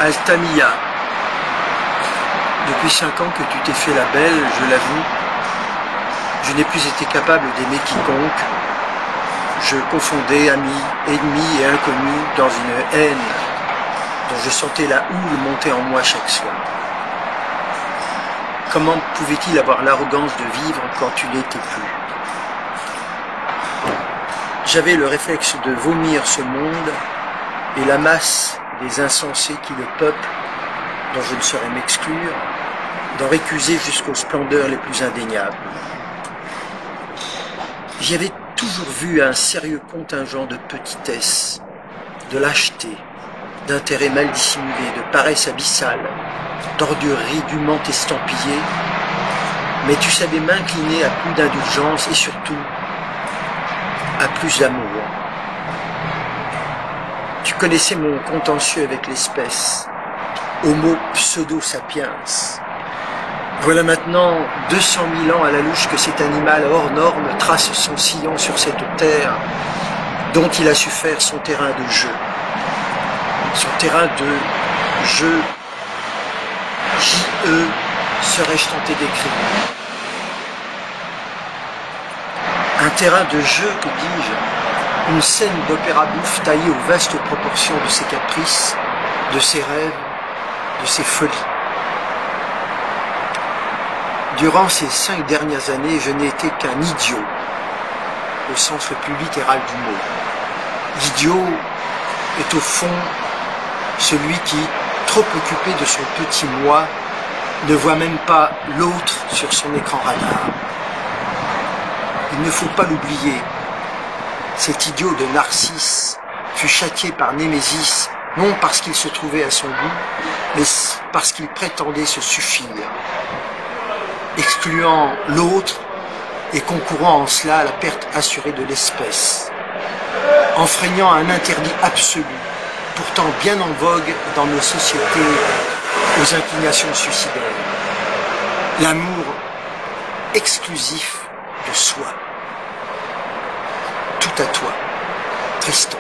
Altamia, depuis 5 ans que tu t'es fait la belle, je l'avoue, je n'ai plus été capable d'aimer quiconque. Je confondais amis, ennemis et inconnus dans une haine dont je sentais la houle monter en moi chaque soir. Comment pouvait-il avoir l'arrogance de vivre quand tu l'étais plus? J'avais le réflexe de vomir ce monde et la masse des insensés qui le peuplent, dont je ne saurais m'exclure, d'en récuser jusqu'aux splendeurs les plus indéniables. J'y avais toujours vu un sérieux contingent de petitesse, de lâcheté, d'intérêt mal dissimulé, de paresse abyssale, d'ordure dûment estampillée, mais tu savais m'incliner à plus d'indulgence et surtout à plus d'amour. Tu connaissais mon contentieux avec l'espèce, Homo pseudo-sapiens. Voilà maintenant 200 000 ans à la louche que cet animal hors norme trace son sillon sur cette terre dont il a su faire son terrain de jeu. Son terrain de jeu, J-E, serais-je tenté d'écrire. Un terrain de jeu, que dis-je, une scène d'opéra bouffe taillée aux vastes proportions de ses caprices, de ses rêves, de ses folies. Durant ces 5 dernières années, je n'ai été qu'un idiot, au sens le plus littéral du mot. L'idiot est au fond celui qui, trop occupé de son petit moi, ne voit même pas l'autre sur son écran radar. Il ne faut pas l'oublier, cet idiot de Narcisse fut châtié par Némésis, non parce qu'il se trouvait à son goût, mais parce qu'il prétendait se suffire, excluant l'autre et concourant en cela à la perte assurée de l'espèce, enfreignant un interdit absolu, pourtant bien en vogue dans nos sociétés aux inclinations suicidaires, l'amour exclusif de soi. Tout à toi, Tristan.